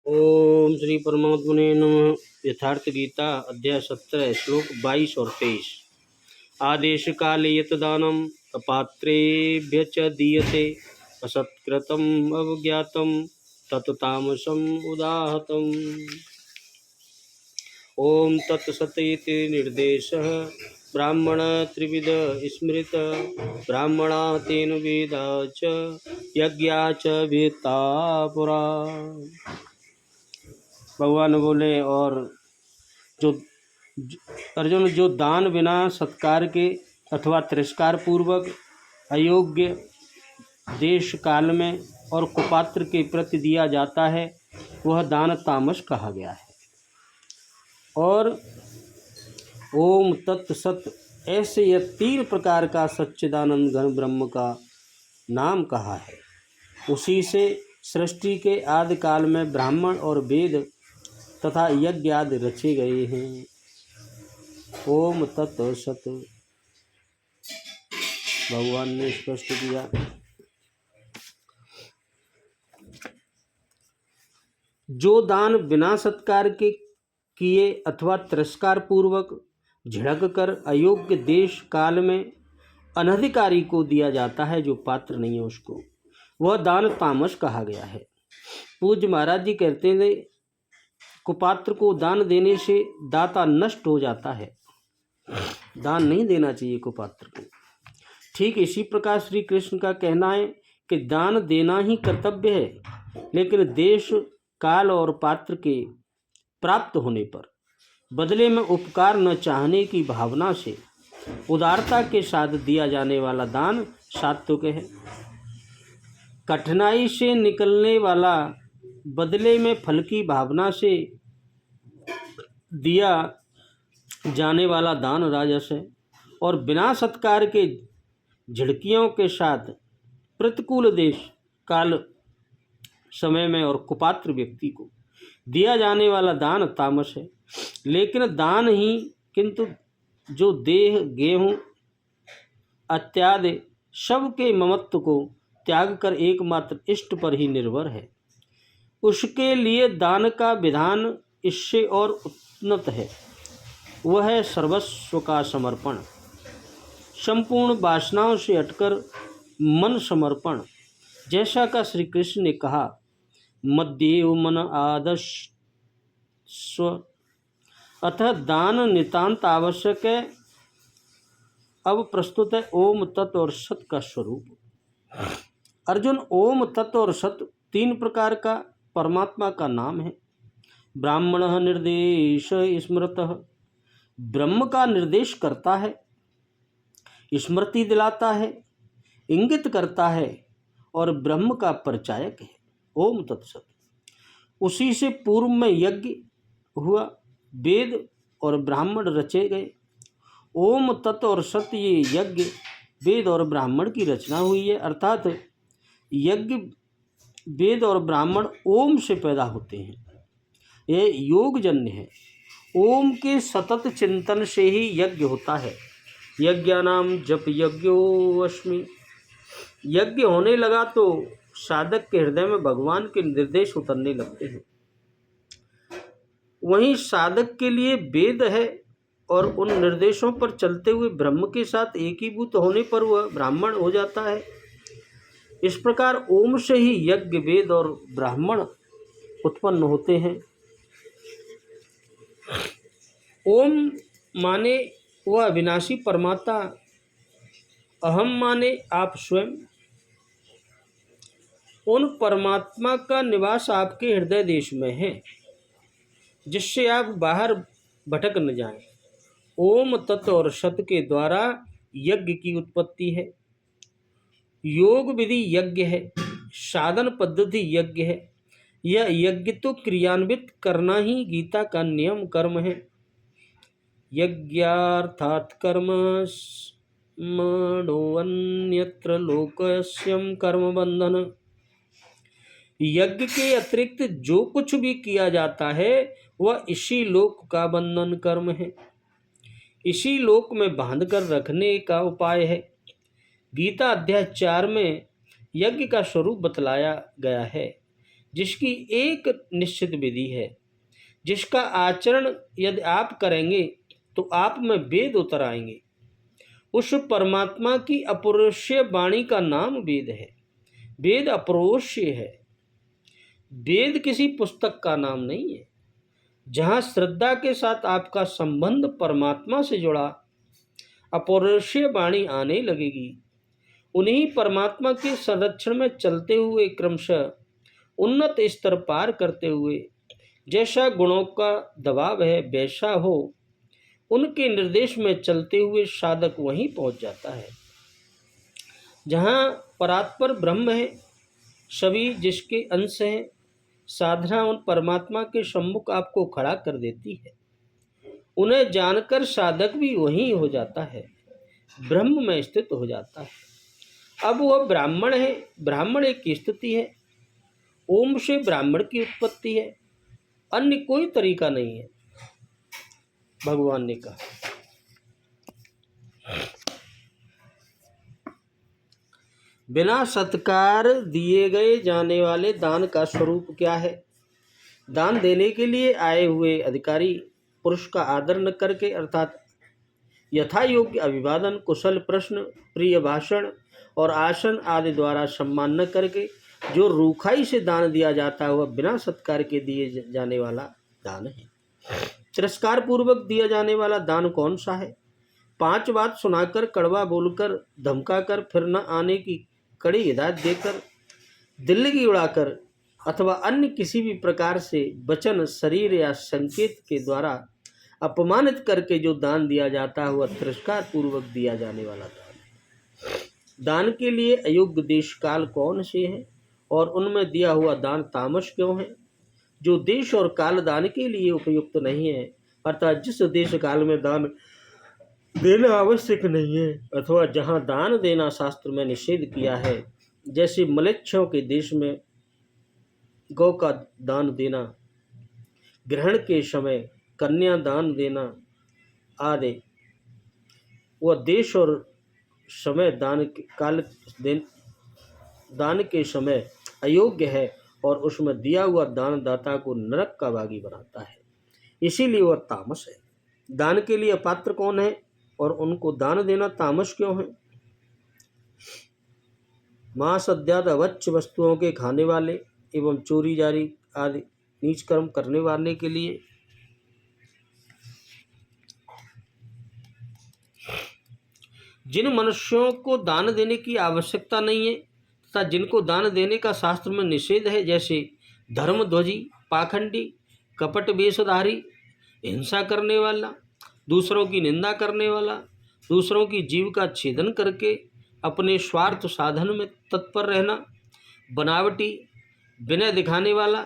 ओम श्री परमात्मने नमः। यथार्थ गीता अध्याय 17 श्लोक 22 और 23। आदेश काले यत दानम अपात्रेभ्य च दीयते असत्कृतम अवज्ञातम तत्तामसम उदाहतम। ओम तत्सत इति निर्देशः ब्राह्मण त्रिविध स्मृत ब्राह्मणा तेन वेदा च यज्ञा च वेत्ता पुरा। भगवान बोले, और जो अर्जुन, जो दान बिना सत्कार के अथवा तिरस्कार पूर्वक अयोग्य देश काल में और कुपात्र के प्रति दिया जाता है वह दान तामस कहा गया है। और ओम तत्सत ऐसे यह 3 प्रकार का सच्चिदानंद घन ब्रह्म का नाम कहा है। उसी से सृष्टि के आदि काल में ब्राह्मण और वेद तथा यज्ञ आदि रचे गए हैं। ओम तत्सत। भगवान ने स्पष्ट किया, जो दान बिना सत्कार के किए अथवा तिरस्कार पूर्वक झिड़क कर अयोग्य देश काल में अनधिकारी को दिया जाता है, जो पात्र नहीं है उसको, वह दान तामस कहा गया है। पूज्य महाराज जी कहते थे, कुपात्र को दान देने से दाता नष्ट हो जाता है, दान नहीं देना चाहिए कुपात्र को। ठीक इसी प्रकार श्री कृष्ण का कहना है कि दान देना ही कर्तव्य है, लेकिन देश काल और पात्र के प्राप्त होने पर बदले में उपकार न चाहने की भावना से उदारता के साथ दिया जाने वाला दान सात्विक है। कठिनाई से निकलने वाला बदले में फल की भावना से दिया जाने वाला दान राजस है। और बिना सत्कार के झिड़कियों के साथ प्रतिकूल देश काल समय में और कुपात्र व्यक्ति को दिया जाने वाला दान तामस है। लेकिन दान ही किंतु जो देह गेहूँ इत्यादि सबके ममत्व को त्याग कर एकमात्र इष्ट पर ही निर्भर है, उसके लिए दान का विधान इससे और उन्नत है। वह है सर्वस्व का समर्पण, संपूर्ण वासनाओं से हटकर मन समर्पण। जैसा का श्री कृष्ण ने कहा, मद्देव मन आदस्व, अतः दान नितांत आवश्यक है। अब प्रस्तुत है ओम तत् और सत का स्वरूप। अर्जुन, ओम तत् और सत 3 प्रकार का परमात्मा का नाम है। ब्राह्मण निर्देश स्मृतः, ब्रह्म का निर्देश करता है, स्मृति दिलाता है, इंगित करता है और ब्रह्म का परिचायक है। ओम तत्सत। उसी से पूर्व में यज्ञ हुआ, वेद और ब्राह्मण रचे गए। ओम तत् और सत, ये यज्ञ वेद और ब्राह्मण की रचना हुई है। अर्थात यज्ञ वेद और ब्राह्मण ओम से पैदा होते हैं, यह योगजन्य है। ओम के सतत चिंतन से ही यज्ञ होता है। यज्ञानाम जप यज्ञोऽस्मि। यज्ञ होने लगा तो साधक के हृदय में भगवान के निर्देश उतरने लगते हैं। वहीं साधक के लिए वेद है और उन निर्देशों पर चलते हुए ब्रह्म के साथ एकीभूत होने पर वह ब्राह्मण हो जाता है। इस प्रकार ओम से ही यज्ञ, वेद और ब्राह्मण उत्पन्न होते हैं। ओम माने वह अविनाशी परमात्मा, अहम माने आप स्वयं। उन परमात्मा का निवास आपके हृदय देश में है, जिससे आप बाहर भटक न जाएं। ओम तत्व और सत के द्वारा यज्ञ की उत्पत्ति है। योग विधि यज्ञ है, साधन पद्धति यज्ञ है। यह यज्ञ तो क्रियान्वित करना ही गीता का नियम कर्म है। यज्ञार्थात् कर्म मणोऽन्यत्र लोकस्यं कर्म बंधन। यज्ञ के अतिरिक्त जो कुछ भी किया जाता है वह इसी लोक का बंधन कर्म है, इसी लोक में बांध कर रखने का उपाय है। गीता अध्याय 4 में यज्ञ का स्वरूप बतलाया गया है। जिसकी एक निश्चित विधि है, जिसका आचरण यदि आप करेंगे तो आप में वेद उतर आएंगे। उस परमात्मा की अपरोक्ष वाणी का नाम वेद है। वेद अपरोक्ष है। वेद किसी पुस्तक का नाम नहीं है। जहाँ श्रद्धा के साथ आपका संबंध परमात्मा से जुड़ा, अपरोक्ष वाणी आने लगेगी। उन्हीं परमात्मा के संरक्षण में चलते हुए क्रमशः उन्नत स्तर पार करते हुए जैसा गुणों का दबाव है वैसा हो, उनके निर्देश में चलते हुए साधक वहीं पहुंच जाता है जहाँ परात्पर ब्रह्म है, सभी जिसके अंश हैं। साधना उन परमात्मा के सम्मुख आपको खड़ा कर देती है। उन्हें जानकर साधक भी वहीं हो जाता है, ब्रह्म में स्थित हो जाता है। अब वह ब्राह्मण है। ब्राह्मण एक स्थिति है। ओम से ब्राह्मण की उत्पत्ति है, अन्य कोई तरीका नहीं है। भगवान ने कहा, बिना सत्कार दिए गए जाने वाले दान का स्वरूप क्या है? दान देने के लिए आए हुए अधिकारी पुरुष का आदर न करके, अर्थात यथा योग्य अभिवादन, कुशल प्रश्न, प्रिय भाषण और आसन आदि द्वारा सम्मान न करके जो रूखाई से दान दिया जाता है वह बिना सत्कार के दिए जाने वाला दान है। तिरस्कार पूर्वक दिया जाने वाला दान कौन सा है? 5 बात सुनाकर, कड़वा बोलकर, धमकाकर, फिर न आने की कड़ी हिदायत देकर, दिल्ली उड़ाकर अथवा अन्य किसी भी प्रकार से वचन, शरीर या संकेत के द्वारा अपमानित करके जो दान दिया जाता है वह तिरस्कार पूर्वक दिया जाने वाला दान है। दान के लिए अयोग्य देश काल कौन से हैं और उनमें दिया हुआ दान तामस क्यों है? जो देश और काल दान के लिए उपयुक्त नहीं है, अर्थात जिस देश काल में दान देना आवश्यक नहीं है अथवा जहाँ दान देना शास्त्र में निषेध किया है, जैसे मलेच्छों के देश में गौ का दान देना, ग्रहण के समय कन्या दान देना आदि, वह देश और समय दान के समय अयोग्य है और उसमें दिया हुआ दान दाता को नरक का भागी बनाता है, इसीलिए वह तामस है। दान के लिए अपात्र कौन है और उनको दान देना तामस क्यों है? मांस अद्याद अवच्छ वस्तुओं के खाने वाले एवं चोरी जारी आदि नीच कर्म करने वाले के लिए जिन मनुष्यों को दान देने की आवश्यकता नहीं है तथा जिनको दान देने का शास्त्र में निषेध है, जैसे धर्मध्वजी, पाखंडी, कपट वेशधारी, हिंसा करने वाला, दूसरों की निंदा करने वाला, दूसरों की जीविका छेदन करके अपने स्वार्थ साधन में तत्पर रहना, बनावटी, विनय दिखाने वाला,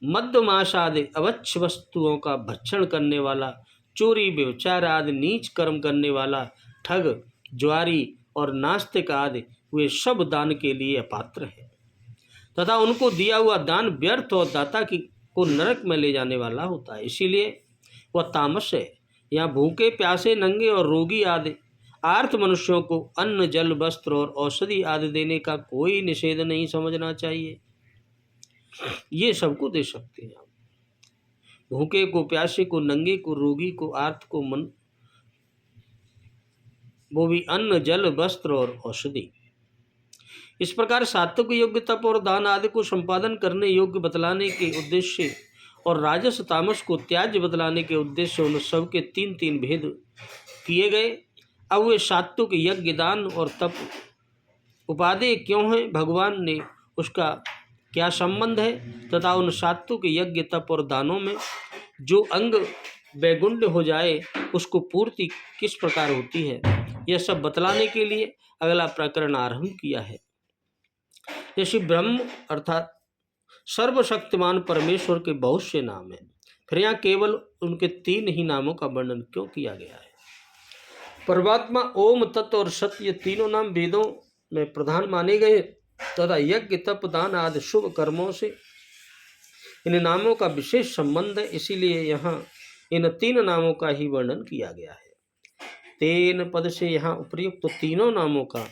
मद्यमाश आदि अवच्छ वस्तुओं का भक्षण करने वाला, चोरी, व्यभिचार आदि नीच कर्म करने वाला, ठग, ज्वारी और नास्तिक आदि वे सब दान के लिए अपात्र है तथा उनको दिया हुआ दान व्यर्थ और दाता को नरक में ले जाने वाला होता है, इसीलिए वह तामस है। यहाँ भूखे, प्यासे, नंगे और रोगी आदि आर्थ मनुष्यों को अन्न, जल, वस्त्र और औषधि आदि देने का कोई निषेध नहीं समझना चाहिए। ये सबको दे सकते हैं आप। भूखे को, प्यासे को, नंगे को, रोगी को, आर्थ को, मन, वो भी अन्न, जल, वस्त्र और औषधि। इस प्रकार सात्विक योग्य तप और दान आदि को संपादन करने योग्य बतलाने के उद्देश्य और राजस तामस को त्याज्य बतलाने के उद्देश्य उन सब के 3 भेद किए गए। अब वे सात्विक यज्ञ, दान और तप उपादेय क्यों हैं, भगवान ने उसका क्या संबंध है तथा उन सात्विक यज्ञ, तप और दानों में जो अंग वैगुण्य हो जाए उसको पूर्ति किस प्रकार होती है, यह सब बतलाने के लिए अगला प्रकरण आरंभ किया है। जैसे ब्रह्म अर्थात सर्वशक्तिमान परमेश्वर के बहुत से नाम हैं, फिर यहाँ केवल उनके 3 ही नामों का वर्णन क्यों किया गया है? परमात्मा, ओम, तत्व और सत्य, ये तीनों नाम वेदों में प्रधान माने गए तथा यज्ञ, तप, दान आदि शुभ कर्मों से इन नामों का विशेष संबंध है, इसीलिए यहाँ इन 3 नामों का ही वर्णन किया गया है। 3 पद से यहाँ उपर्युक्त 3 नामों का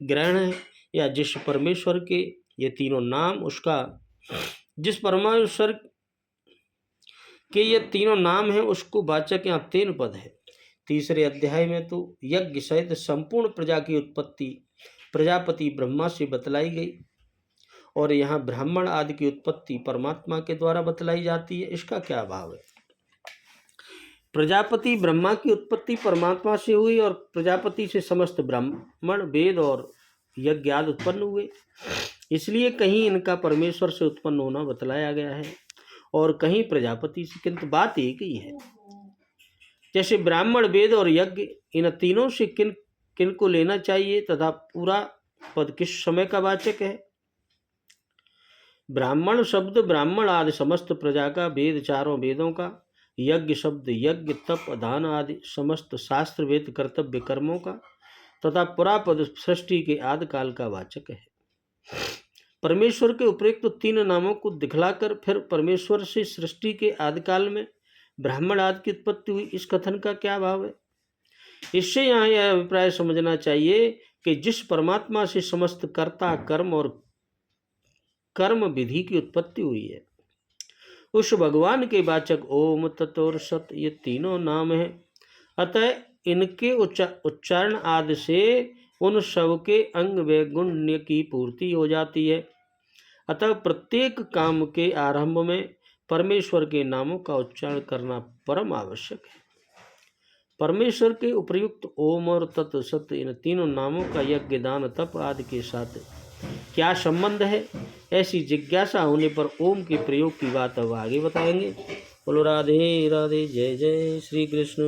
ग्रहण है, या जिस परमेश्वर के ये 3 नाम उसका जिस परमेश्वर के ये तीनों नाम हैं उसको वाचक यहाँ 3 पद है। तीसरे अध्याय में तो यज्ञ सहित संपूर्ण प्रजा की उत्पत्ति प्रजापति ब्रह्मा से बतलाई गई और यहाँ ब्राह्मण आदि की उत्पत्ति परमात्मा के द्वारा बतलाई जाती है। इसका क्या भाव है? प्रजापति ब्रह्मा की उत्पत्ति परमात्मा से हुई और प्रजापति से समस्त ब्राह्मण वेद और यज्ञ आदि उत्पन्न हुए, इसलिए कहीं इनका परमेश्वर से उत्पन्न होना बतलाया गया है और कहीं प्रजापति से, किंतु बात एक ही है। जैसे ब्राह्मण वेद और यज्ञ, इन तीनों से किन किन को लेना चाहिए तथा पूरा पद किस समय का वाचक है? ब्राह्मण शब्द ब्राह्मण आदि समस्त प्रजा का, वेद चारों वेदों का, यज्ञ शब्द यज्ञ तप दान आदि समस्त शास्त्र वेद कर्तव्य कर्मों का तथा पुरा पद सृष्टि के आदि काल का वाचक है। परमेश्वर के उपयुक्त तो 3 नामों को दिखलाकर फिर परमेश्वर से सृष्टि के आदिकाल में ब्राह्मण आदि की उत्पत्ति हुई, इस कथन का क्या भाव है? इससे यहाँ यह अभिप्राय समझना चाहिए कि जिस परमात्मा से समस्त कर्ता कर्म और कर्म विधि की उत्पत्ति हुई है, उस भगवान के वाचक ओम तत् और सत ये तीनों नाम हैं। अतः इनके उच्चारण आदि से उन सब के अंग व गुण्य की पूर्ति हो जाती है। अतः प्रत्येक काम के आरंभ में परमेश्वर के नामों का उच्चारण करना परम आवश्यक है। परमेश्वर के उपयुक्त ओम और तत् सत इन तीनों नामों का यज्ञ दान तप आदि के साथ क्या संबंध है, ऐसी जिज्ञासा होने पर ओम के प्रयोग की बात अब आगे बताएंगे। बोलो राधे राधे, जय जय श्री कृष्ण।